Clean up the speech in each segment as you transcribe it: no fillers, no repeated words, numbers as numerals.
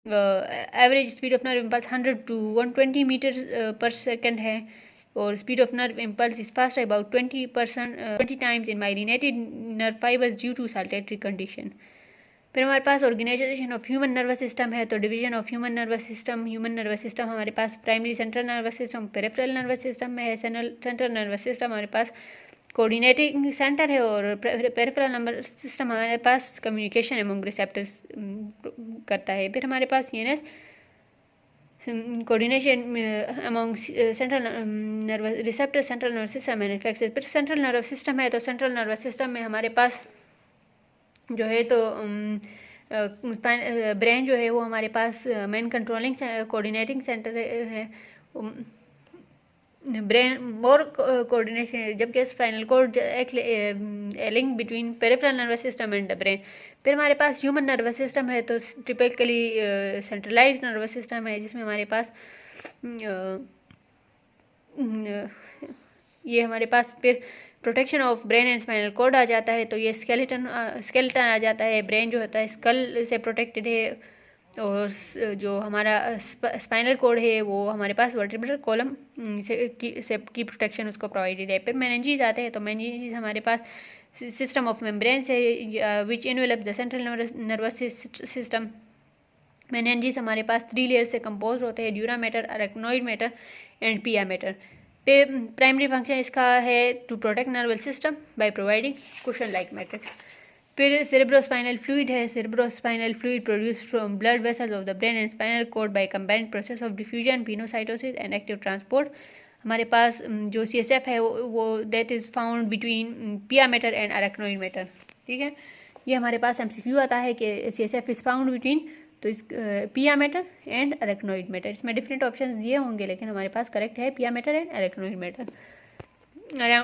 Average speed of nerve impulse 100 to 120 metre per second है, और speed of nerve impulse is fast about 20 times in myelinated nerve fibres due to saltatory condition. फिर हमारे पास organisation of human nervous system है, तो division of human nervous system हमारे पास primary central nervous system peripheral nervous system में है। Central nervous system हमारे पास कोऑर्डिनेटिंग सेंटर है, और पेरिफेरल नर्वस सिस्टम हमारे पास कम्युनिकेशन एमंग रिसेप्टर्स करता है। फिर हमारे पास CNS coordination among central nervous receptor central nervous system and effects. फिर सेंट्रल नर्वस सिस्टम है, तो सेंट्रल नर्वस सिस्टम में हमारे पास जो है तो ब्रेन जो है वो हमारे पास मेन कंट्रोलिंग कोऑर्डिनेटिंग सेंटर है। ब्रेन मोर कोऑर्डिनेशन, जबकि स्पाइनल कोड एक link between peripheral nervous system and the brain. फिर हमारे पास ह्यूमन नर्वस सिस्टम है, तो टिपिकली सेंट्रलाइज्ड नर्वस सिस्टम है, जिसमें हमारे पास ये हमारे पास फिर protection of brain and spinal cord आ जाता है, तो ये स्केलेटन आ जाता है। ब्रेन जो होता है स्कल से प्रोटेक्टेड है, और जो हमारा स्पाइनल कोड है वो हमारे पास वर्टिब्रल कॉलम से की प्रोटेक्शन उसको प्रोवाइडेड है। फिर मेनिंजेस आते हैं, तो मेनिंजेस हमारे पास सिस्टम ऑफ मेम्ब्रेन्स है which envelop the central nervous system. Meninges हमारे पास 3 लेयर से कंपोज होते हैं, dura mater, arachnoid mater and pia mater. फिर प्राइमरी फंक्शन इसका है to protect nervous system by providing cushion like matrix. फिर सेरेब्रोस्पाइनल फ्लूइड है, cerebrospinal fluid produced from blood vessels of the brain and spinal cord by combined process of diffusion, pinocytosis and active transport. हमारे पास जो CSF है वो that is found between पिया mater and arachnoid matter. ठीक है, ये हमारे पास MCQ आता है कि CSF इज़ फाउंड बिटवीन, तो इस पिया मैटर एंड अरेक्नोइड मैटर। इसमें डिफरेंट ऑप्शन दिए होंगे, लेकिन हमारे पास करेक्ट है पिया मैटर एंड अरेक्नोइड मैटर।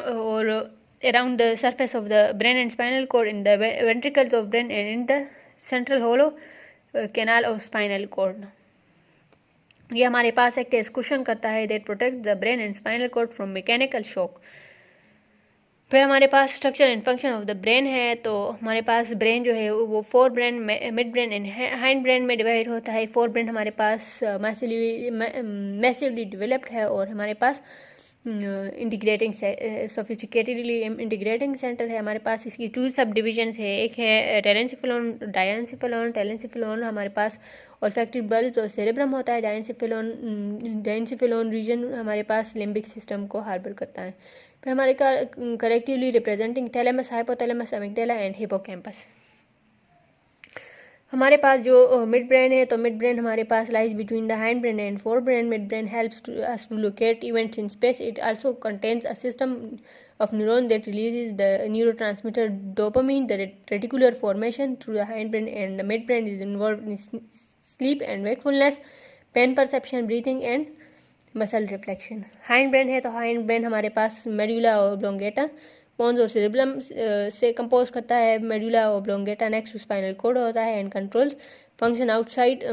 और around the surface of the brain and spinal cord, in the ventricles of brain and in the central hollow canal of spinal cord। ये हमारे पास एक कुशन करता है that protects the brain and spinal cord from mechanical shock। फिर हमारे पास structure and function of the brain है, तो हमारे पास ब्रेन जो है वो forebrain, midbrain and hindbrain में डिवाइड होता है। फोर ब्रेन हमारे पास मैसिवली डेवलप्ड है, और हमारे पास इंटीग्रेटिंग सोफिस्टिकेटेडली इंटीग्रेटिंग सेंटर है। हमारे पास इसकी 2 सब डिविजन्स है, एक है टेलेंसिफेलोन, डायनेसिफेलोन। टेलेंसिफेलोन हमारे पास ऑल्फैक्टरी बल्ब तो सेरेब्रम होता है। डायनेसिफेलोन रीजन हमारे पास लिम्बिक सिस्टम को हार्बर करता है। फिर हमारे collectively representing thalamus, hypothalamus, amygdala and hippocampus. हमारे पास जो मिड ब्रेन है, तो मिड ब्रेन हमारे पास lies between the hindbrain and forebrain. Midbrain helps us to locate events in space. It also contains a system of neuron that releases the neurotransmitter dopamine. The reticular formation through the hindbrain and the midbrain is involved in sleep and wakefulness, pain perception, breathing and muscle reflection. Hind brain है, तो hind brain हमारे पास medulla oblongata, पोन्स और cerebrum से compose करता है। Medulla oblongata next to spinal cord होता है and control function outside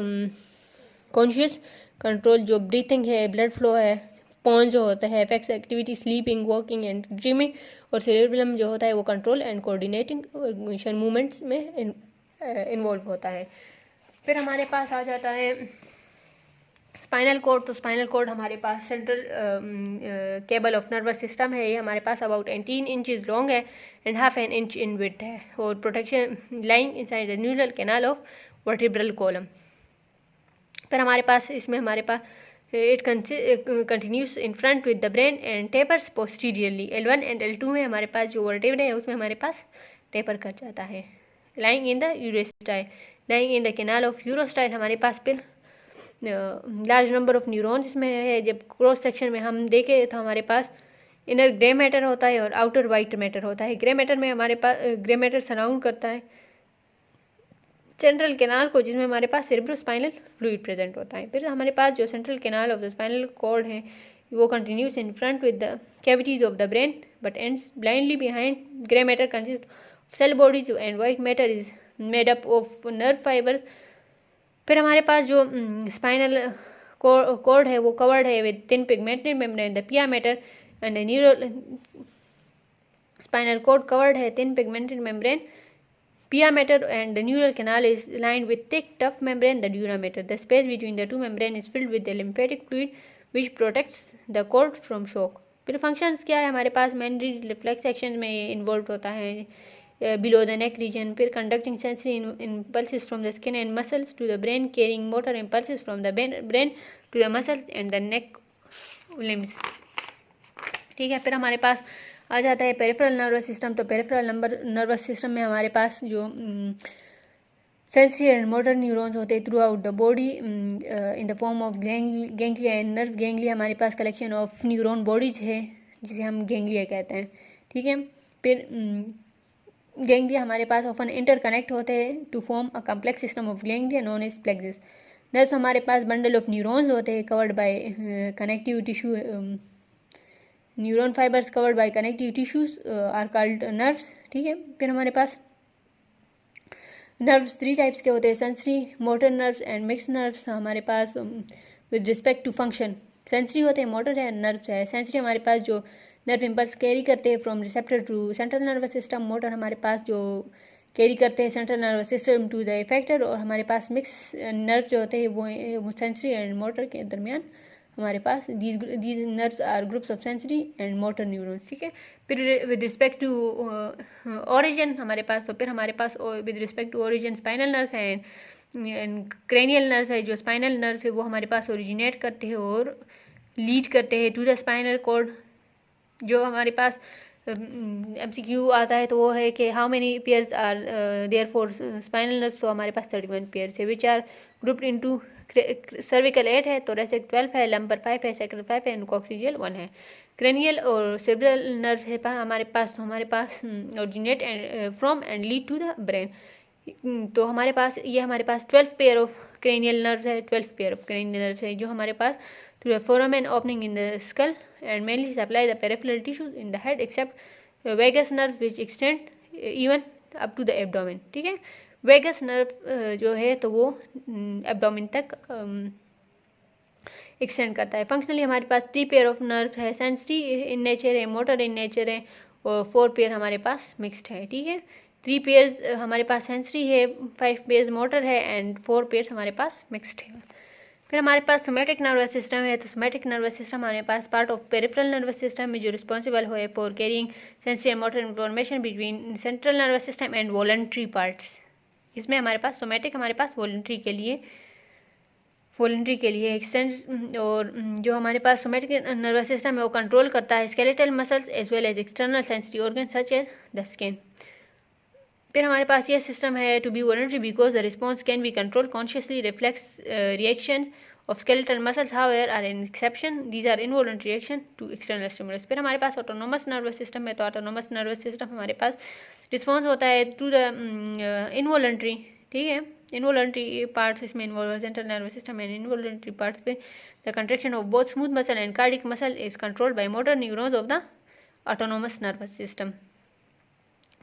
conscious. Control जो ब्रीथिंग है, ब्लड फ्लो है। पोन्स जो होता है affects activity, sleeping, walking and dreaming. और सेरेब्रम जो होता है वो control and coordinating motion movements में इन्वॉल्व होता है। फिर हमारे पास आ जाता है स्पाइनल कोड। तो स्पाइनल कोड हमारे पास central cable of nervous system है। ये हमारे पास अबाउट 18 इंचेस लॉन्ग है and half an inch in width है, और protection lying inside the neural canal of vertebral column. फिर हमारे पास इसमें हमारे पास it continues in front with the brain and tapers posteriorly. L1 and L2 में हमारे पास जो वर्टिब्रा है उसमें हमारे पास टेपर कर जाता है। Lying in the urostyle, lying in the canal of urostyle हमारे पास फिर लार्ज नंबर ऑफ न्यूरॉन्स इसमें है। जब क्रॉस सेक्शन में हम देखें तो हमारे पास इनर ग्रे मैटर होता है और आउटर वाइट मैटर होता है। ग्रे मैटर में हमारे पास ग्रे मैटर सराउंड करता है सेंट्रल कैनाल को, जिसमें हमारे पास सेरेब्रोस्पाइनल फ्लूइड प्रेजेंट होता है। फिर हमारे पास जो central canal of the spinal cord है वो continuous in front with the cavities of the brain but ends blindly behind. Grey matter consist of cell bodies and white matter is made up of nerve fibres. फिर हमारे पास जो spinal cord है वो covered है with thin pigmented membrane. The pia mater and the neural spinal cord covered है thin pigmented membrane. pia mater and the neural canal is lined with thick tough membrane, the dura mater. The space between the two membrane is filled with the lymphatic fluid which protects the cord from shock. फिर functions क्या है हमारे पास, mainly reflex action में involve होता है below the neck region, फिर conducting sensory impulses from the skin and muscles to the brain, carrying motor impulses from the brain to the muscles and the neck limbs. ठीक है, फिर हमारे पास आ जाता है पेरिफेरल नर्वस सिस्टम। तो पेरिफेरल नर्वस सिस्टम में हमारे पास जो सेंसरी एंड मोटर न्यूरॉन्स होते हैं through out the body in the form of ganglia and nerve ganglia. हमारे पास कलेक्शन ऑफ न्यूरॉन बॉडीज है जिसे हम गैंग्लिया कहते हैं। ठीक है, फिर गैंग्लिया हमारे पास ऑफन इंटरकनेक्ट होते हैं to form a complex system of ganglia known as plexus. Nerves हमारे पास बंडल ऑफ न्यूरॉन्स होते हैं covered by connective tissue, neuron fibres covered by connective tissues are called nerves. ठीक है, फिर हमारे पास नर्व्स 3 टाइप्स के होते हैं, sensory, motor nerves and mix nerves. हमारे पास with respect to function sensory होते हैं, मोटर है, नर्व्स है। सेंसरी हमारे पास जो नर्व इम्पल्स कैरी करते हैं from receptor to central nervous system, motor हमारे पास जो कैरी करते हैं central nervous system to the effector, और हमारे पास मिक्स नर्व जो होते हैं वो सेंसरी एंड मोटर के दरमियान हमारे पास these nerves are groups of sensory and motor neurons. ठीक है, फिर विद रिस्पेक्ट टू ओरिजिन हमारे पास, तो फिर हमारे पास with respect to origin spinal nerve है एंड क्रेनियल नर्व है। जो स्पाइनल नर्व है वो हमारे पास ओरिजिनेट करते हैं और लीड करते हैं टू द स्पाइनल कॉर्ड। जो हमारे पास MCQ आता है तो वो है कि how many pairs are there for spinal nerves. तो हमारे पास 31 पेयर्स है which are grouped into cervical 8 है, thoracic 12 है, लंबर 5 है, sacral 5 है, कॉक्सिजियल 1 है। क्रेनियल और सेरेब्रल नर्व है हमारे पास, तो हमारे पास originate from and lead to the brain. तो हमारे पास ये हमारे पास 12 पेयर ऑफ क्रेनियल नर्व्स है, 12 पेयर ऑफ क्रेनियल नर्व्स है जो हमारे पास through the foramen opening in the skull and mainly supply the peripheral tissues in the head except vagus nerve which extend even up to the abdomen। ठीक है, vagus nerve जो है तो वो एब्डोमेन तक एक्सटेंड करता है। फंक्शनली हमारे पास 3 पेयर ऑफ नर्व है, सेंसरी इन नेचर है, मोटर इन नेचर है, और 4 पेयर हमारे पास मिक्स्ड है। ठीक है, 3 पेयर्स हमारे पास सेंसरी है, 5 पेयर्स मोटर है एंड 4 पेयर्स हमारे पास मिक्स्ड है। फिर हमारे पास सोमैटिक नर्वस सिस्टम है। तो सोमैटिक नर्वस सिस्टम हमारे पास part of peripheral nervous system में जो रिस्पॉन्सिबल हो for carrying sensory and motor information between central nervous system and voluntary parts. इसमें हमारे पास सोमैटिक हमारे पास वॉलंटरी के लिए एक्सटेंड, और जो हमारे पास सोमैटिक नर्वस सिस्टम है वो कंट्रोल करता है skeletal muscles as well as external sensory organ such as the skin. फिर हमारे पास ये सिस्टम है to be voluntary because the response can be control consciously reflex reaction of skeletal muscles however are an exception, these are involuntary reaction to external stimulus. फिर हमारे पास autonomous nervous system है। तो autonomous nervous system हमारे पास response होता है to the involuntary. ठीक है, involuntary parts इसमें involve central nervous system and involuntary parts पे the contraction of both smooth muscle and cardiac muscle is controlled by motor neurons of the autonomous nervous system.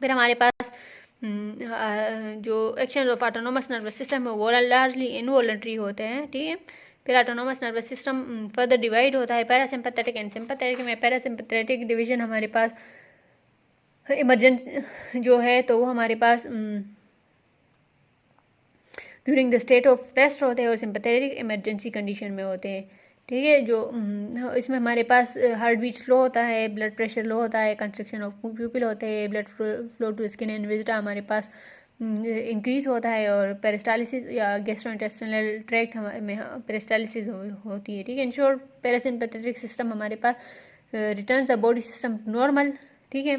फिर हमारे पास जो action of autonomous nervous system है वो largely involuntary होते हैं। ठीक है, फिर autonomous nervous system further divide होता है पैरासिम्पैथेटिक एंड सिम्पैथेटिक में। पैरासिम्पैथेटिक डिवीजन हमारे पास इमरजेंसी जो है तो वो हमारे पास during the state of rest होते हैं और सिम्पैथेटिक इमरजेंसी कंडीशन में होते हैं। ठीक है, जो इसमें हमारे पास हार्ट बीट स्लो होता है, ब्लड प्रेशर लो होता है, कंस्ट्रक्शन ऑफ प्यूपिल होते हैं, blood flow to skin and viscera हमारे पास इंक्रीज होता है, और पेरिस्टालिसिस या गैस्ट्रोइंटेस्टाइनल ट्रैक्ट में पेरिस्टालिसिस होती है। ठीक है, इन शॉर्ट पैरासिम्पैथेटिक सिस्टम हमारे पास returns the body system normal. ठीक है,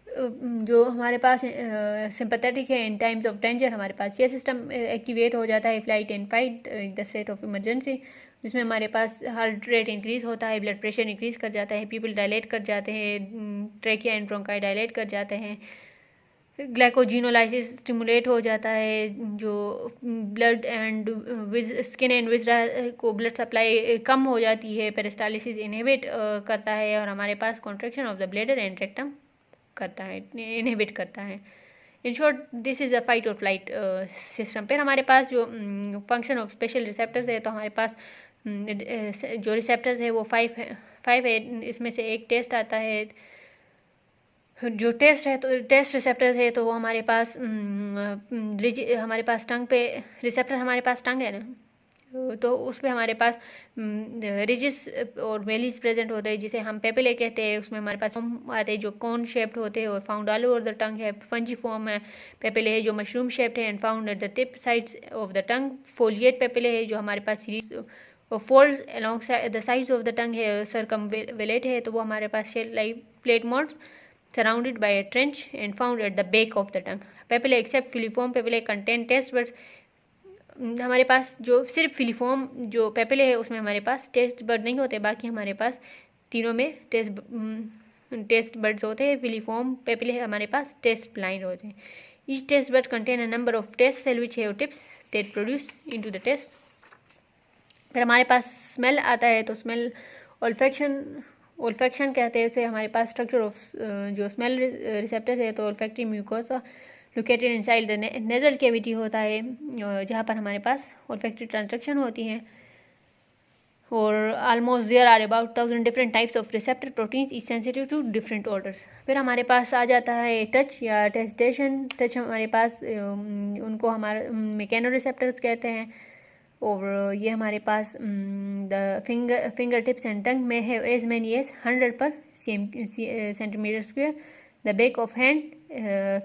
जो हमारे पास सिंपैथेटिक है इन टाइम्स ऑफ डेंजर हमारे पास ये सिस्टम एक्टिवेट हो जाता है flight and fight the state of emergency, जिसमें हमारे पास हार्ट रेट इंक्रीज होता है, ब्लड प्रेशर इंक्रीज कर जाता है, पीपल डायलेट कर जाते हैं, ट्रेकिया एंड ब्रोंकाई डायलेट कर जाते हैं, ग्लाइकोजिनोलाइसिस स्टिमुलेट हो जाता है, जो ब्लड एंड स्किन एंड विजरा को ब्लड सप्लाई कम हो जाती है, पेरिस्टालिसिस इनहिबिट करता है, और हमारे पास contraction of the bladder and rectum करता है, इनहिबिट करता है। In short this is a fight और फ्लाइट सिस्टम। फिर हमारे पास जो फंक्शन ऑफ स्पेशल रिसेप्टर्स है, तो हमारे पास जो रिसेप्टर्स है वो 5 है। इसमें से एक टेस्ट आता है जो टेस्ट है तो टेस्ट रिसेप्टर है तो वो हमारे पास हमारे पास टंग पे रिसेप्टर हमारे पास टंग है ना, तो उस पर हमारे पास रिजिस और वेलिस प्रेजेंट होते हैं जिसे हम पेपिले कहते हैं। उसमें हमारे पास फॉर्म आते हैं जो कॉन शेप्ड होते हैं और found all over the tongue है। फंजी फॉर्म है पेपिले है जो मशरूम शेप्ड है and found at the tip sides of the tongue. Foliate papillae है जो हमारे पास series folds along the sides of the tongue है। सरकमवेलेट है तो वो हमारे पास shell like plate mounds surrounded by a trench and found at the back of the tongue. Papillae except filiform papillae contain taste buds। हमारे पास जो सिर्फ फिलीफॉर्म जो पेपिले है उसमें हमारे पास टेस्ट बर्ड नहीं होते, बाकी हमारे पास तीनों में टेस्ट बर्ड्स होते हैं। फिलीफॉर्म पेपिले हमारे पास टेस्ट ब्लाइंड होते हैं। Each taste bud contain a number of taste cell which have tips that produce into the taste. फिर हमारे पास स्मेल आता है तो स्मेल ओल्फेक्शन कहते हैं। इसे हमारे पास स्ट्रक्चर ऑफ जो स्मेल रिसेप्टर है तो olfactory mucosa located inside the nasal cavity होता है जहाँ पर हमारे पास ओल्फैक्टरी ट्रांसडक्शन होती हैं। और almost there are about 1000 different types of receptor proteins is sensitive to different orders. फिर हमारे पास आ जाता है टच या टेस्टेशन। टच हमारे पास उनको हमारे मैकेनो रिसेप्टर्स कहते हैं और ये हमारे पास the finger tips and tongue में है as many as 100 per centimetre square. The back of hand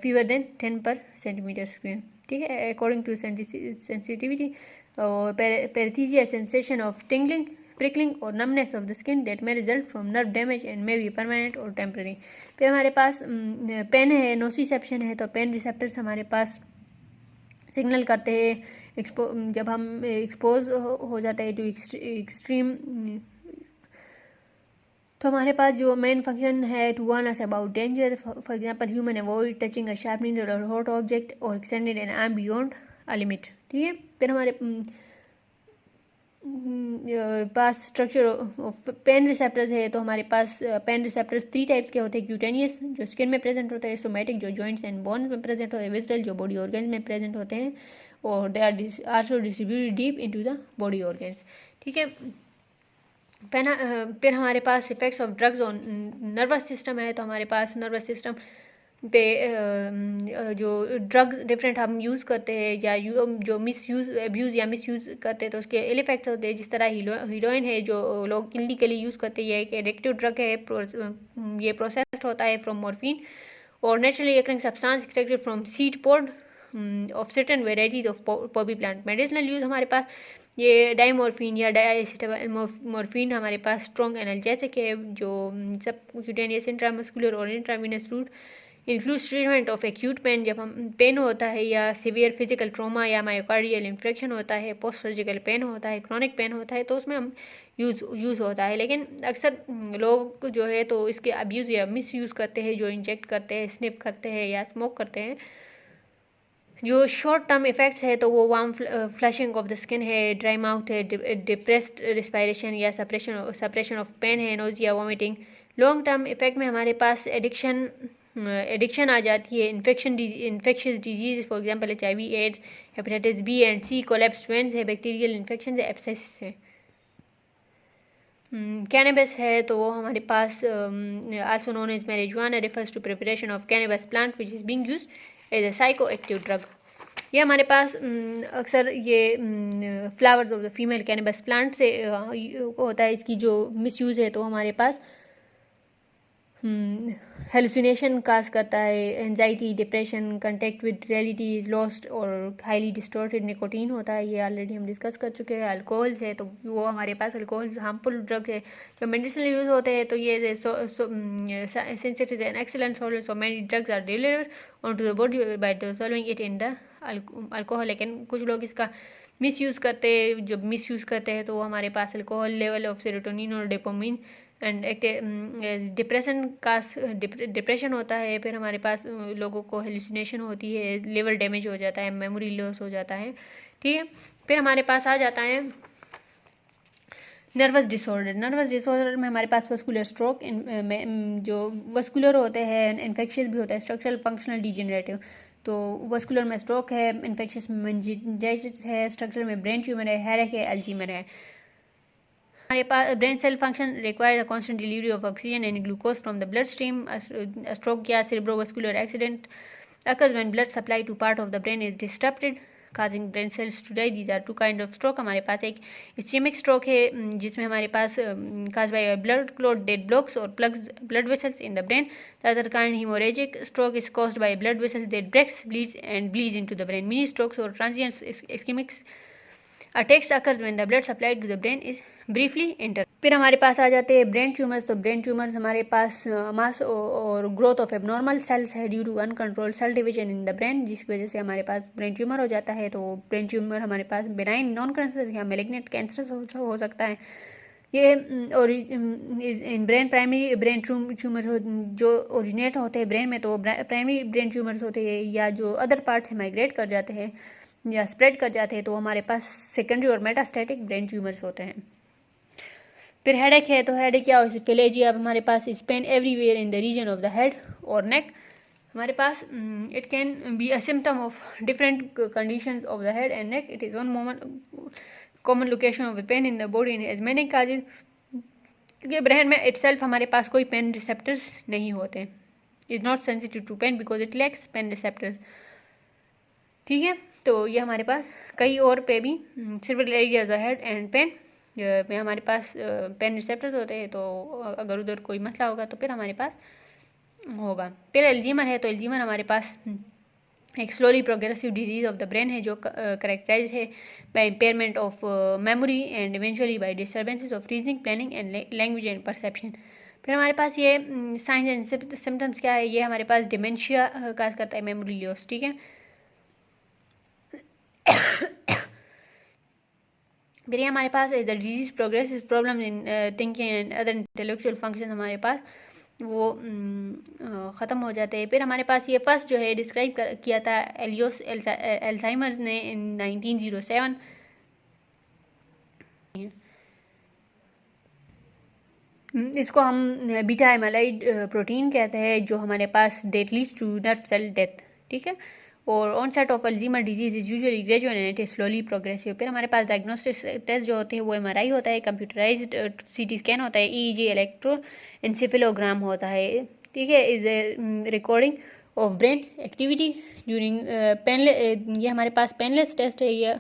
fewer than 10 per centimetre square. ठीक है, अकॉर्डिंग टू सेंसिटिविटी और पैरेथीसिया सेंसेशन ऑफ टिंगलिंग प्रिकलिंग और numbness of the skin that may result from nerve damage and may be permanent और temporary. फिर हमारे पास pen है, नोसिसेप्शन है तो पेन रिसेप्टर्स हमारे पास सिग्नल करते हैं जब हम एक्सपोज हो जाता है टू एक्सट्रीम। तो हमारे पास जो मेन फंक्शन है to warn us about danger. For example human avoid touching a sharpening or hot object or extended an arm beyond a limit. ठीक है, फिर हमारे पास स्ट्रक्चर ऑफ पेन रिसेप्टर्स है तो हमारे पास पेन रिसेप्टर्स 3 टाइप्स के होते हैं। क्यूटेनियस जो स्किन में प्रेजेंट होता है, सोमैटिक जो जॉइंट्स एंड बोन्स में प्रेजेंट होता है, विसरल जो बॉडी ऑर्गन्स में प्रेजेंट होते हैं और they are also distributed deep into the body organs. ठीक है, फिर हमारे पास effects of drugs on nervous system है तो हमारे पास नर्वस सिस्टम पे जो ड्रग्स डिफरेंट हम यूज़ करते हैं या जो अब्यूज़ या मिस यूज़ करते हैं तो उसके इल इफेक्ट्स होते हैं। जिस तरह हीरोइन है जो लोग इलीगली यूज़ करते हैं, ये एक एडिक्टिव ड्रग है। ये प्रोसेस्ड होता है फ्रॉम मॉर्फिन और naturally occurring substance extracted from seed pod of certain varieties of poppy plant. Medicinal use हमारे पास ये डाइमॉर्फिन या डाइएसिटामॉर्फिन हमारे पास स्ट्रॉन्ग एनाल्जेसिक है जो सब क्यूटेनियस इंट्रामस्कुलर और intravenous route includes treatment of acute pain. जब हम पेन होता है या सीवियर फिजिकल ट्रॉमा या मायोकार्डियल इन्फेक्शन होता है, पोस्ट सर्जिकल पेन होता है, क्रॉनिक पेन होता है तो उसमें हम यूज़ होता है। लेकिन अक्सर लोग जो है तो इसके अब्यूज़ या मिस यूज़ करते हैं, जो इंजेक्ट करते हैं, स्निप करते हैं या स्मोक करते हैं। जो शॉर्ट टर्म इफेक्ट्स है तो वो warm flushing of the skin है, ड्राई माउथ है, डिप्रेस्ड रिस्पायरेशन या सप्रेशन ऑफ पेन है, nausea, vomiting. Long term effect में हमारे पास एडिक्शन आ जाती है, infectious disease for example HIV, AIDS, hepatitis B and C, collapse veins है, बैक्टीरियल इन्फेक्शन है, एब्सेसिस है। कैनबिस है तो वो हमारे पास also known as marijuana refers to preparation of cannabis plant which is being used as a psycho active drug. ये हमारे पास अक्सर ये flowers of the female cannabis plant से होता है। इसकी जो मिसयूज़ है तो हमारे पास हेलुसिनेशन काज करता है, anxiety, depression, contact with reality is lost और हाईली डिस्टॉर्टेड निकोटीन होता है। ये ऑलरेडी हम डिस्कस कर चुके हैं। अल्कोहल्स है तो वो हमारे पास अल्कोहल हार्मफुल ड्रग है जो मेडिसिनल यूज़ होते हैं तो ये since it is an excellent solvent so many drugs are delivered onto the body by dissolving it in the alcohol. लेकिन कुछ लोग इसका मिस यूज़ करते हैं। जब मिस यूज़ करते हैं तो वो हमारे पास अल्कोहल लेवल ऑफ सेरोटोनिन और डोपामिन एंड डिप्रेशन होता है। फिर हमारे पास लोगों को हेलुसिनेशन होती है, लिवर डैमेज हो जाता है, मेमोरी लॉस हो जाता है। ठीक है, फिर हमारे पास आ जाता है नर्वस डिसऑर्डर। नर्वस डिसऑर्डर में हमारे पास वस्कुलर स्ट्रोक जो वस्कुलर होते हैं, इन्फेक्शियस भी होता है, स्ट्रक्चरल फंक्शनल डिजेनरेटिव। तो वस्कुलर में स्ट्रोक है, इन्फेक्शियस में मेनिंजाइटिस है, स्ट्रक्चरल में ब्रेन ट्यूमर है, हेडेक है, अल्जीमर है। हमारे पास brain cell function require constant delivery of oxygen and glucose from the blood stream. Stroke या cerebrovascular accident occurs when blood supply to part of the brain is disrupted, causing brain cells to die. These are two kind of stroke. हमारे पास एक ischemic stroke है जिसमें हमारे पास caused by a blood clot that blocks or plugs blood vessels in the brain. The other kind, hemorrhagic stroke, is caused by blood vessels that breaks, bleeds into the brain. Mini strokes or transient ischemic attacks occurs when the blood supply to the brain is briefly interrupted. फिर हमारे पास आ जाते हैं brain tumours. तो brain tumours हमारे पास mass और ग्रोथ ऑफ एबनॉर्मल सेल्स है due to uncontrolled cell division in the brain, जिसकी वजह से हमारे पास ब्रेन ट्यूमर हो जाता है. तो ब्रेन ट्यूमर हमारे पास बेनाइन, नॉन कैंसरस या मेलिग्नेंट कैंसरस हो सकता है. ये और in brain primary brain tumours जो ओरिजिनेट होते हैं ब्रेन में, तो प्राइमरी ब्रेन ट्यूमर्स होते हैं या जो अदर पार्ट से माइग्रेट कर जाते हैं या स्प्रेड कर जाते हैं, तो हमारे पास सेकेंडरी और मेटास्टैटिक ब्रेन ट्यूमर्स होते हैं. फिर हेडेक है. तो हेडेक क्या हो, फेलेजिया. हमारे पास is pain everywhere in the region of the head और नेक. हमारे पास it can be a symptom of different conditions of the head and neck. It is one moment common location of the pain in the body in as many cases. क्योंकि brain में itself हमारे पास कोई pain receptors नहीं होते. Is not sensitive to pain because it lacks pain receptors. ठीक है, तो ये हमारे पास कई और पे भी सिर्फ एरियाज हेड एंड पेन में हमारे पास पेन रिसेप्टर्स होते हैं. तो अगर उधर कोई मसला होगा तो फिर हमारे पास होगा. फिर एल्जीमर है. तो एल्जीमर हमारे पास एक slowly progressive disease of the brain है जो करेक्टराइज है by impairment of memory and eventually by disturbances of reasoning, planning and language and perception. फिर हमारे पास ये साइंस एंड सिम्टम्स क्या है. ये हमारे पास डिमेंशिया काज करता है, मेमोरी लॉस. ठीक है. फिर हमारे पास the disease progress problem in thinking and other intellectual function हमारे पास वो ख़त्म हो जाते हैं. फिर हमारे पास ये फर्स्ट जो है डिस्क्राइब किया था एलियोस एल्जाइमर्स ने इन 1907. इसको हम बीटा एमाइलाइड प्रोटीन कहते हैं जो हमारे पास that leads to nerve cell death. ठीक है. और onset of Alzheimer disease is usually gradual and it is slowly progressive. फिर हमारे पास डायग्नोस्टिक टेस्ट जो होते हैं वो एमआरआई होता है, कंप्यूटराइज्ड सीटी स्कैन होता है, ईईजी इलेक्ट्रो एंसेफेलोग्राम होता है. ठीक है. Is A recording of brain activity during painless. ये हमारे पास पेनलेस टेस्ट है. ये